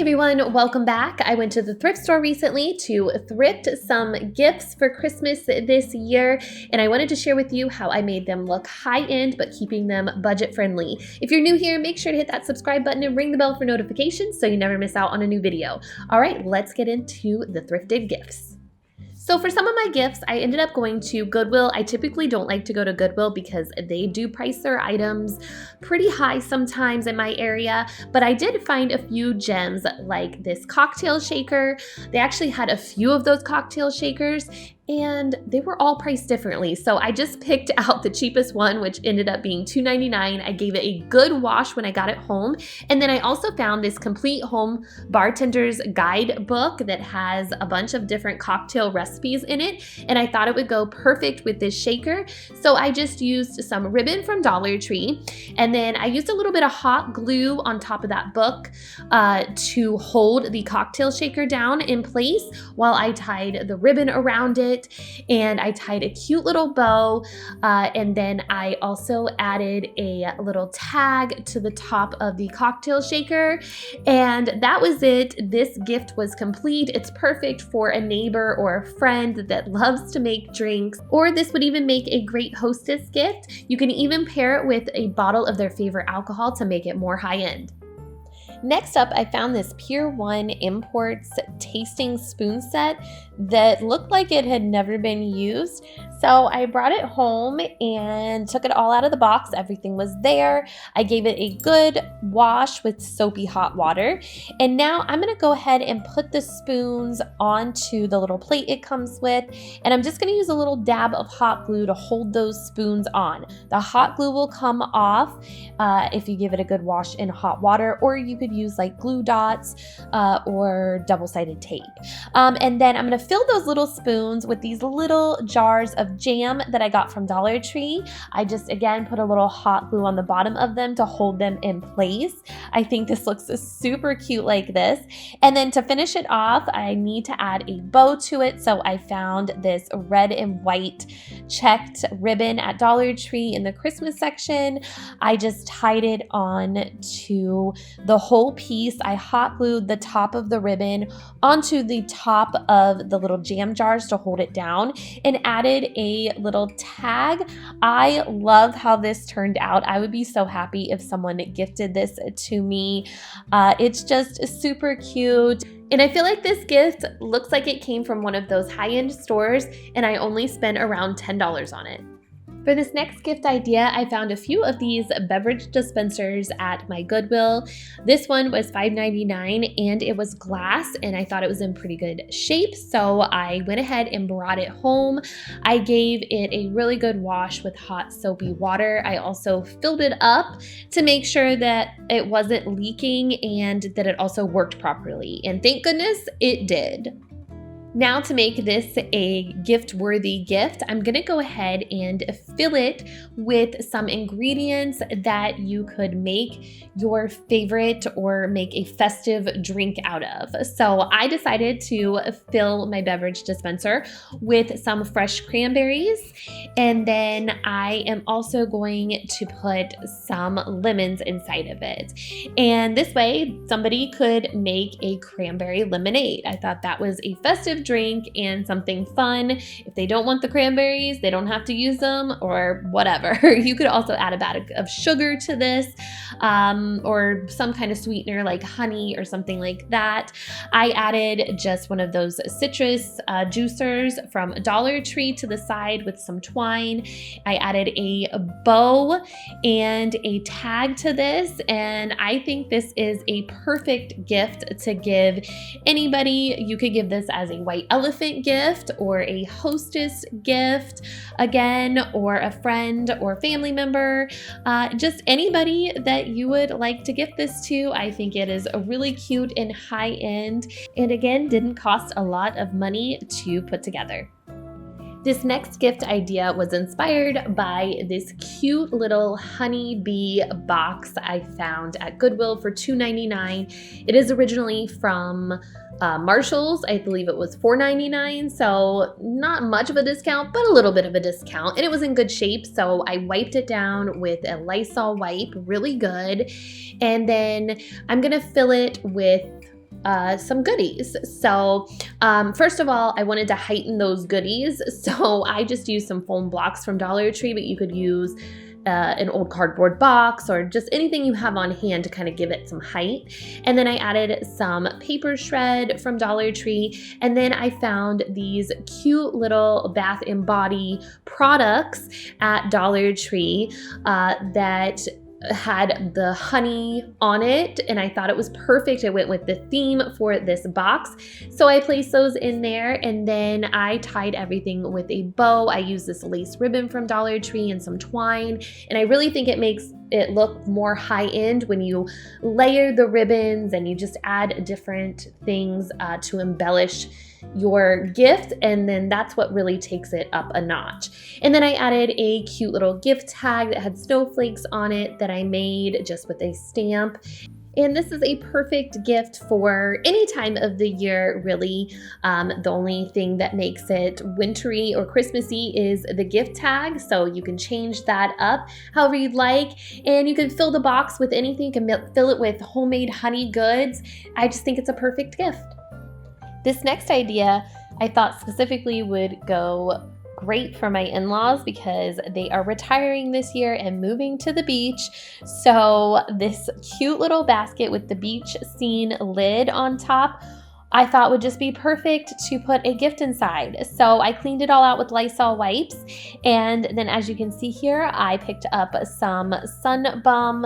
everyone, welcome back. I went to the thrift store recently to thrift some gifts for Christmas this year, and I wanted to share with you how I made them look high-end but keeping them budget-friendly. If you're new here, make sure to hit that subscribe button and ring the bell for notifications so you never miss out on a new video. All right, let's get into the thrifted gifts. So for some of my gifts, I ended up going to Goodwill. I typically don't like to go to Goodwill because they do price their items pretty high sometimes in my area, but I did find a few gems like this cocktail shaker. They actually had a few of those cocktail shakers and they were all priced differently. So I just picked out the cheapest one, which ended up being $2.99. I gave it a good wash when I got it home. And then I also found this complete home Bartender's guidebook that has a bunch of different cocktail recipes in it. And I thought it would go perfect with this shaker. So I just used some ribbon from Dollar Tree. And then I used a little bit of hot glue on top of that book to hold the cocktail shaker down in place while I tied the ribbon around it. And I tied a cute little bow, and then I also added a little tag to the top of the cocktail shaker, and that was it. This gift was complete. It's perfect for a neighbor or a friend that loves to make drinks, or this would even make a great hostess gift. You can even pair it with a bottle of their favorite alcohol to make it more high-end. Next up, I found this Pier 1 Imports tasting spoon set that looked like it had never been used. So I brought it home and took it all out of the box. Everything was there. I gave it a good wash with soapy hot water. And now I'm gonna go ahead and put the spoons onto the little plate it comes with. And I'm just gonna use a little dab of hot glue to hold those spoons on. The hot glue will come off if you give it a good wash in hot water, or you could use like glue dots or double-sided tape. And then I'm gonna fill those little spoons with these little jars of jam that I got from Dollar Tree. I just, again, put a little hot glue on the bottom of them to hold them in place. I think this looks super cute like this. And then to finish it off, I need to add a bow to it. So I found this red and white checked ribbon at Dollar Tree in the Christmas section. I just tied it on to the whole piece. I hot glued the top of the ribbon onto the top of the little jam jars to hold it down and added a little tag. I love how this turned out. I would be so happy if someone gifted this to me. It's just super cute. And I feel like this gift looks like it came from one of those high-end stores, and I only spent around $10 on it. For this next gift idea, I found a few of these beverage dispensers at my Goodwill. This one was $5.99 and it was glass, and I thought it was in pretty good shape, so I went ahead and brought it home. I gave it a really good wash with hot soapy water. I also filled it up to make sure that it wasn't leaking and that it also worked properly, and thank goodness it did. Now to make this a gift-worthy gift, I'm gonna go ahead and fill it with some ingredients that you could make your favorite or make a festive drink out of. So I decided to fill my beverage dispenser with some fresh cranberries, and then I am also going to put some lemons inside of it. And this way, somebody could make a cranberry lemonade. I thought that was a festive drink and something fun. If they don't want the cranberries, they don't have to use them or whatever. You could also add a bit of sugar to this or some kind of sweetener like honey or something like that. I added just one of those citrus juicers from Dollar Tree to the side with some twine. I added a bow and a tag to this, and I think this is a perfect gift to give anybody. You could give this as a white elephant gift or a hostess gift, again, or a friend or family member, just anybody that you would like to gift this to. I think it is a really cute and high end, and again, didn't cost a lot of money to put together. This next gift idea was inspired by this cute little honeybee box I found at Goodwill for $2.99. It is originally from Marshall's. I believe it was $4.99, so not much of a discount, but a little bit of a discount. And it was in good shape, so I wiped it down with a Lysol wipe, really good. And then I'm gonna fill it with some goodies. So first of all, I wanted to heighten those goodies. So I just used some foam blocks from Dollar Tree, but you could use an old cardboard box or just anything you have on hand to kind of give it some height. And then I added some paper shred from Dollar Tree. And then I found these cute little bath and body products at Dollar Tree that had the honey on it, and I thought it was perfect. It went with the theme for this box. So I placed those in there, and then I tied everything with a bow. I used this lace ribbon from Dollar Tree and some twine, and I really think it makes it look more high-end when you layer the ribbons and you just add different things to embellish your gift, and then that's what really takes it up a notch. And then I added a cute little gift tag that had snowflakes on it that I made just with a stamp. And this is a perfect gift for any time of the year, really. The only thing that makes it wintry or Christmassy is the gift tag, so you can change that up however you'd like. And you can fill the box with anything. You can fill it with homemade honey goods. I just think it's a perfect gift. This next idea I thought specifically would go great for my in-laws because they are retiring this year and moving to the beach. So this cute little basket with the beach scene lid on top, I thought would just be perfect to put a gift inside. So I cleaned it all out with Lysol wipes. And then as you can see here, I picked up some Sun Bum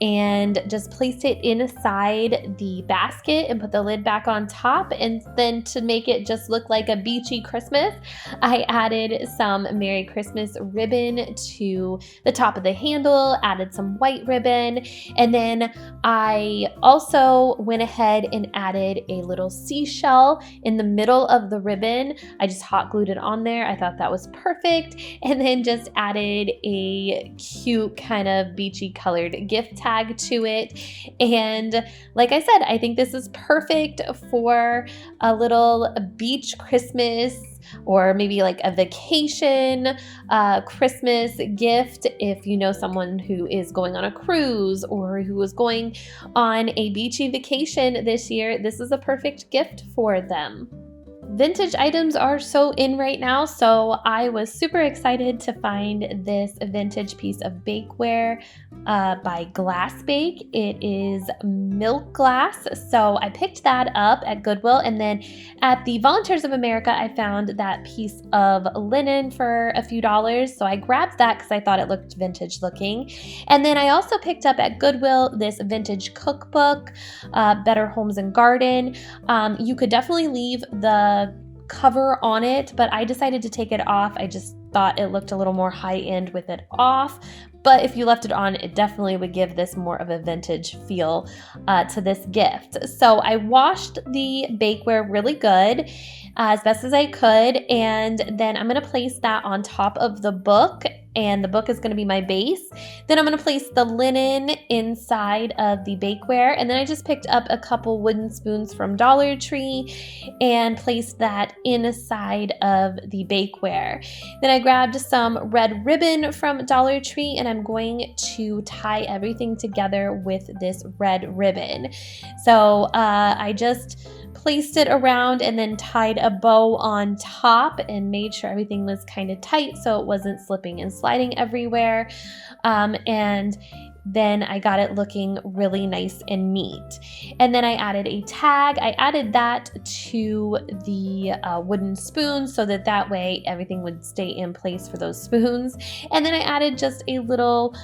and just placed it inside the basket and put the lid back on top. And then to make it just look like a beachy Christmas, I added some Merry Christmas ribbon to the top of the handle, added some white ribbon, and then I also went ahead and added a little seashell in the middle of the ribbon. I just hot glued it on there. I thought that was perfect. And then just added a cute kind of beachy colored gift tag to it. And like I said, I think this is perfect for a little beach Christmas or maybe like a vacation Christmas gift if you know someone who is going on a cruise or who is going on a beachy vacation this year. This is a perfect gift for them. Vintage items are so in right now, so I was super excited to find this vintage piece of bakeware by Glass Bake. It is milk glass, so I picked that up at Goodwill, and then at the Volunteers of America I found that piece of linen for a few dollars, so I grabbed that because I thought it looked vintage looking. And then I also picked up at Goodwill this vintage cookbook, Better Homes and Garden. You could definitely leave the cover on it, but I decided to take it off. I just thought it looked a little more high-end with it off, but if you left it on, it definitely would give this more of a vintage feel to this gift. So I washed the bakeware really good, as best as I could, and then I'm going to place that on top of the book, and the book is going to be my base. Then I'm going to place the linen inside of the bakeware, and then I just picked up a couple wooden spoons from Dollar Tree and placed that inside of the bakeware. Then I grabbed some red ribbon from Dollar Tree, and I'm going to tie everything together with this red ribbon. So I just placed it around and then tied a bow on top and made sure everything was kind of tight so it wasn't slipping and sliding everywhere. And then I got it looking really nice and neat. And then I added a tag. I added that to the wooden spoons so that way everything would stay in place for those spoons. And then I added just a little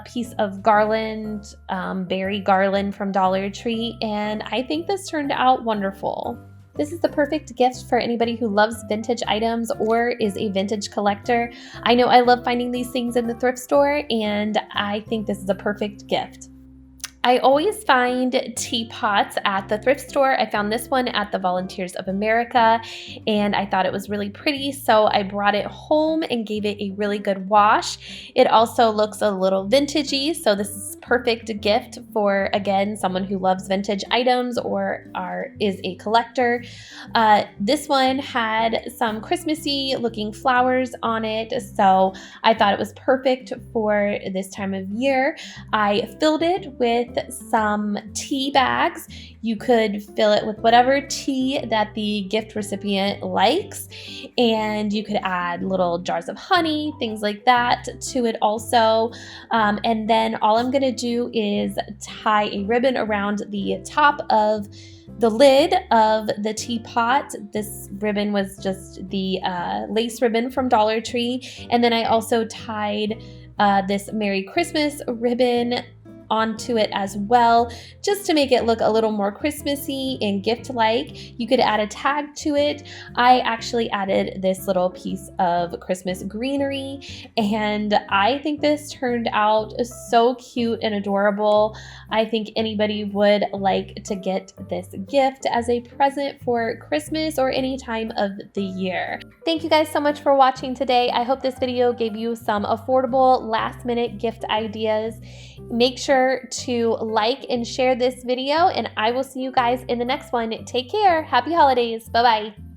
piece of garland, berry garland from Dollar Tree, and I think this turned out wonderful. This is the perfect gift for anybody who loves vintage items or is a vintage collector. I know I love finding these things in the thrift store, and I think this is a perfect gift. I always find teapots at the thrift store. I found this one at the Volunteers of America, and I thought it was really pretty, so I brought it home and gave it a really good wash. It also looks a little vintagey, so this is perfect gift for, again, someone who loves vintage items or is a collector. This one had some Christmassy looking flowers on it, so I thought it was perfect for this time of year. I filled it with some tea bags. You could fill it with whatever tea that the gift recipient likes, and you could add little jars of honey, things like that to it also. And then all I'm going to do is tie a ribbon around the top of the lid of the teapot. This ribbon was just the lace ribbon from Dollar Tree. And then I also tied this Merry Christmas ribbon onto it as well, just to make it look a little more Christmassy and gift-like. You could add a tag to it. I actually added this little piece of Christmas greenery, and I think this turned out so cute and adorable. I think anybody would like to get this gift as a present for Christmas or any time of the year. Thank you guys so much for watching today. I hope this video gave you some affordable last-minute gift ideas. Make sure to like and share this video, and I will see you guys in the next one. Take care. Happy holidays. Bye-bye.